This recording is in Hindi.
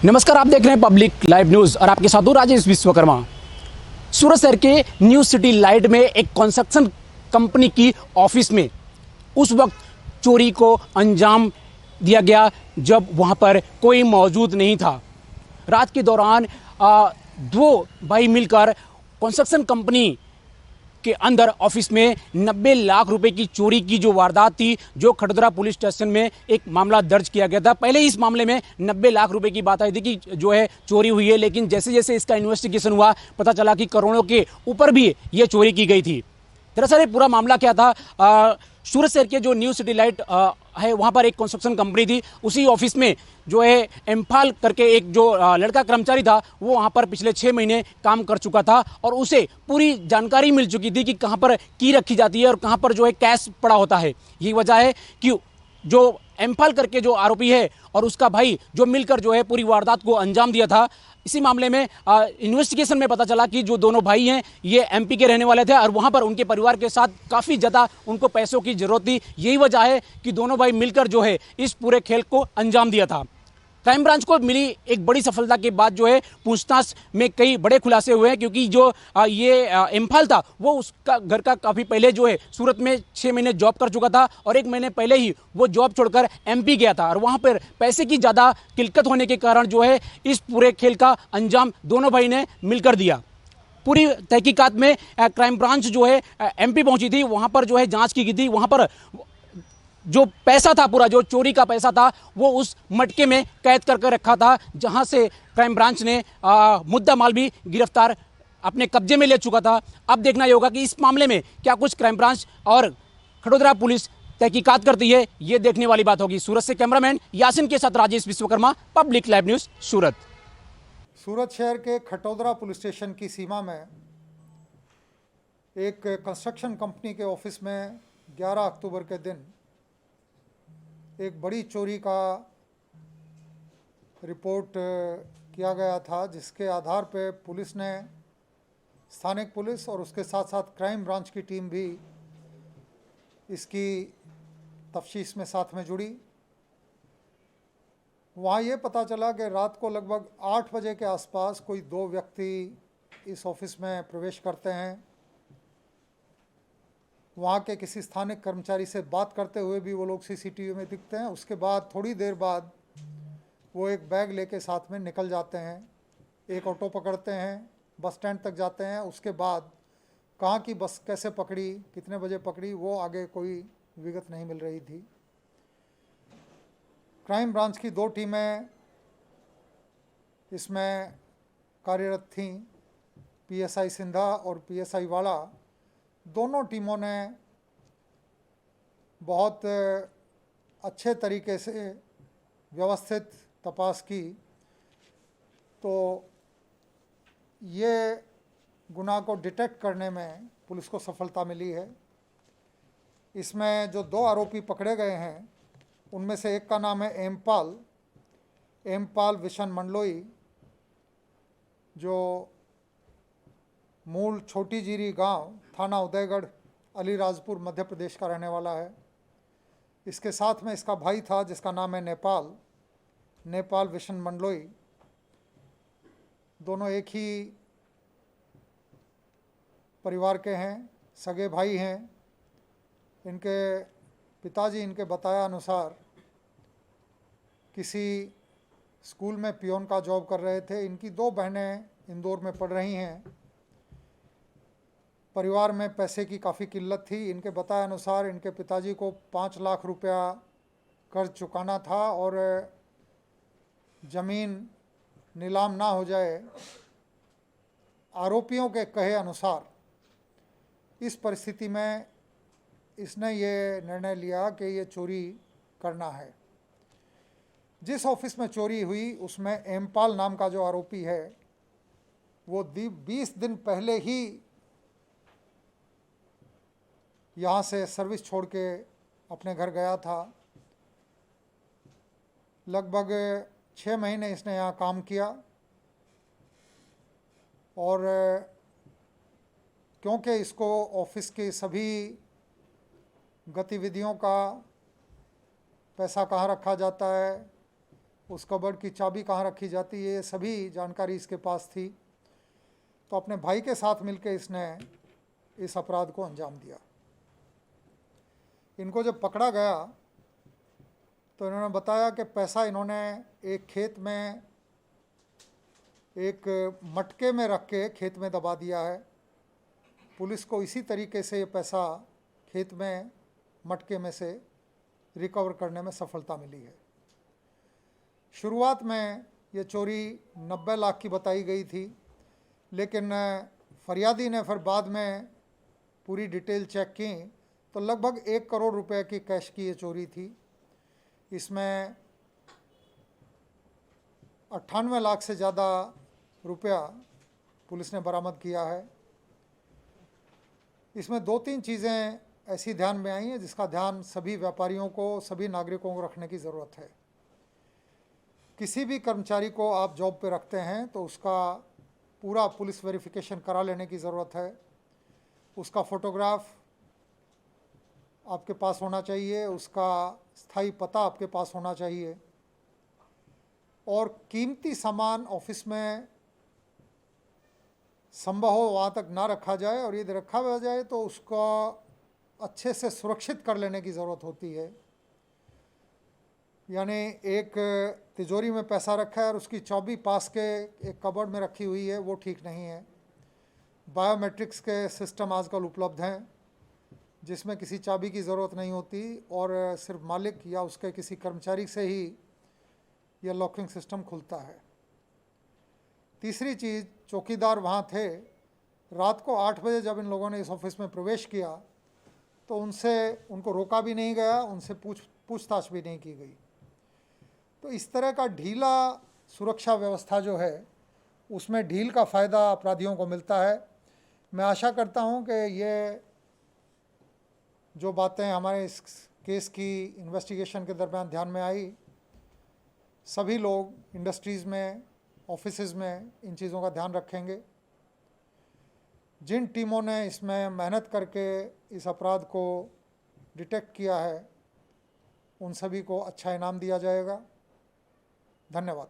नमस्कार, आप देख रहे हैं पब्लिक लाइव न्यूज और आपके साथ हूं राजेश विश्वकर्मा। सूरत शहर के न्यू सिटी लाइट में एक कंस्ट्रक्शन कंपनी की ऑफिस में उस वक्त चोरी को अंजाम दिया गया जब वहां पर कोई मौजूद नहीं था। रात के दौरान दो भाई मिलकर कंस्ट्रक्शन कंपनी के अंदर ऑफिस में 90 लाख रुपए की चोरी की जो वारदात थी, जो खटोदरा पुलिस स्टेशन में एक मामला दर्ज किया गया था। पहले इस मामले में 90 लाख रुपए की बात आई थी कि जो है चोरी हुई है, लेकिन जैसे जैसे इसका इन्वेस्टिगेशन हुआ पता चला कि करोड़ों के ऊपर भी ये चोरी की गई थी। दरअसल ये पूरा मामला क्या था, सूरत शहर के जो न्यू सिटी लाइट है वहाँ पर एक कंस्ट्रक्शन कंपनी थी। उसी ऑफिस में जो है एम्फाल करके एक जो लड़का कर्मचारी था वो वहाँ पर पिछले 6 महीने काम कर चुका था और उसे पूरी जानकारी मिल चुकी थी कि कहाँ पर की रखी जाती है और कहाँ पर जो है कैश पड़ा होता है। यही वजह है कि जो एम्फाल करके जो आरोपी है और उसका भाई जो मिलकर जो है पूरी वारदात को अंजाम दिया था। इसी मामले में इन्वेस्टिगेशन में पता चला कि जो दोनों भाई हैं ये एमपी के रहने वाले थे और वहां पर उनके परिवार के साथ काफ़ी ज़्यादा उनको पैसों की ज़रूरत थी। यही वजह है कि दोनों भाई मिलकर जो है इस पूरे खेल को अंजाम दिया था। क्राइम ब्रांच को मिली एक बड़ी सफलता के बाद जो है पूछताछ में कई बड़े खुलासे हुए हैं, क्योंकि जो ये इम्फाल था वो उसका घर का काफ़ी पहले जो है सूरत में 6 महीने जॉब कर चुका था और 1 महीने पहले ही वो जॉब छोड़कर एमपी गया था और वहाँ पर पैसे की ज़्यादा किल्लत होने के कारण जो है इस पूरे खेल का अंजाम दोनों भाई ने मिलकर दिया। पूरी तहकीकात में क्राइम ब्रांच जो है एमपी पहुंची थी, वहाँ पर जो है जाँच की गई थी। वहाँ पर जो पैसा था, पूरा जो चोरी का पैसा था वो उस मटके में कैद करके रखा था, जहां से क्राइम ब्रांच ने मुद्दा माल भी गिरफ्तार अपने कब्जे में ले चुका था। अब देखना ये होगा कि इस मामले में क्या कुछ क्राइम ब्रांच और खटोदरा पुलिस तहकीकात करती है, ये देखने वाली बात होगी। सूरत से कैमरामैन यासिन के साथ Rajesh Vishwakarma, public live news, Surat. Surat शहर के खटोदरा पुलिस स्टेशन की सीमा में एक कंस्ट्रक्शन कंपनी के ऑफिस में 11 अक्टूबर के दिन एक बड़ी चोरी का रिपोर्ट किया गया था, जिसके आधार पे पुलिस ने, स्थानिक पुलिस और उसके साथ साथ क्राइम ब्रांच की टीम भी इसकी तफ्तीश में साथ में जुड़ी। वहाँ ये पता चला कि रात को लगभग 8 बजे के आसपास कोई 2 व्यक्ति इस ऑफिस में प्रवेश करते हैं। वहाँ के किसी स्थानिक कर्मचारी से बात करते हुए भी वो लोग सीसीटीवी में दिखते हैं। उसके बाद थोड़ी देर बाद वो एक बैग लेके साथ में निकल जाते हैं, एक ऑटो पकड़ते हैं, बस स्टैंड तक जाते हैं। उसके बाद कहाँ की बस कैसे पकड़ी, कितने बजे पकड़ी, वो आगे कोई विगत नहीं मिल रही थी। क्राइम ब्रांच की 2 टीमें इसमें कार्यरत थीं, पीएसआई सिंधा और पीएसआई वाड़ा। दोनों टीमों ने बहुत अच्छे तरीके से व्यवस्थित तपास की, तो ये गुनाह को डिटेक्ट करने में पुलिस को सफलता मिली है। इसमें जो 2 आरोपी पकड़े गए हैं उनमें से एक का नाम है एमपाल विशन मंडलोई, जो मूल छोटी जीरी गांव, थाना उदयगढ़, अलीराजपुर, मध्य प्रदेश का रहने वाला है। इसके साथ में इसका भाई था जिसका नाम है नेपाल विशन मंडलोई। दोनों एक ही परिवार के हैं, सगे भाई हैं। इनके पिताजी इनके बताया अनुसार किसी स्कूल में पियोन का जॉब कर रहे थे। इनकी 2 बहनें इंदौर में पढ़ रही हैं। परिवार में पैसे की काफ़ी किल्लत थी। इनके बताए अनुसार इनके पिताजी को 5 लाख रुपया कर्ज चुकाना था और ज़मीन नीलाम ना हो जाए। आरोपियों के कहे अनुसार इस परिस्थिति में इसने ये निर्णय लिया कि ये चोरी करना है। जिस ऑफिस में चोरी हुई उसमें एमपाल नाम का जो आरोपी है वो 20 दिन पहले ही यहाँ से सर्विस छोड़ के अपने घर गया था। लगभग 6 महीने इसने यहाँ काम किया और क्योंकि इसको ऑफिस की सभी गतिविधियों का पैसा कहाँ रखा जाता है, उस कबर्ड की चाबी कहाँ रखी जाती है, ये सभी जानकारी इसके पास थी। तो अपने भाई के साथ मिलकर इसने इस अपराध को अंजाम दिया। इनको जब पकड़ा गया तो इन्होंने बताया कि पैसा इन्होंने एक खेत में, एक मटके में रख के खेत में दबा दिया है। पुलिस को इसी तरीके से ये पैसा खेत में मटके में से रिकवर करने में सफलता मिली है। शुरुआत में ये चोरी 90 लाख की बताई गई थी, लेकिन फरियादी ने फिर बाद में पूरी डिटेल चेक की तो लगभग 1 करोड़ रुपए की कैश की ये चोरी थी। इसमें 98 लाख से ज़्यादा रुपया पुलिस ने बरामद किया है। इसमें 2-3 चीज़ें ऐसी ध्यान में आई हैं जिसका ध्यान सभी व्यापारियों को, सभी नागरिकों को रखने की ज़रूरत है। किसी भी कर्मचारी को आप जॉब पे रखते हैं तो उसका पूरा पुलिस वेरिफिकेशन करा लेने की ज़रूरत है। उसका फ़ोटोग्राफ आपके पास होना चाहिए, उसका स्थायी पता आपके पास होना चाहिए, और कीमती सामान ऑफिस में संभव हो वहाँ तक ना रखा जाए, और यदि रखा हुआ जाए तो उसको अच्छे से सुरक्षित कर लेने की ज़रूरत होती है। यानी एक तिजोरी में पैसा रखा है और उसकी चाबी पास के एक कबर्ड में रखी हुई है, वो ठीक नहीं है। बायोमेट्रिक्स के सिस्टम आजकल उपलब्ध हैं जिसमें किसी चाबी की ज़रूरत नहीं होती और सिर्फ मालिक या उसके किसी कर्मचारी से ही यह लॉकिंग सिस्टम खुलता है। तीसरी चीज़, चौकीदार वहाँ थे। रात को 8 बजे जब इन लोगों ने इस ऑफिस में प्रवेश किया तो उनको रोका भी नहीं गया, उनसे पूछताछ भी नहीं की गई। तो इस तरह का ढीला सुरक्षा व्यवस्था जो है उसमें ढील का फ़ायदा अपराधियों को मिलता है। मैं आशा करता हूं कि ये जो बातें हमारे इस केस की इन्वेस्टिगेशन के दरमियान ध्यान में आई, सभी लोग इंडस्ट्रीज़ में, ऑफिसेज़ में इन चीज़ों का ध्यान रखेंगे। जिन टीमों ने इसमें मेहनत करके इस अपराध को डिटेक्ट किया है उन सभी को अच्छा इनाम दिया जाएगा। धन्यवाद।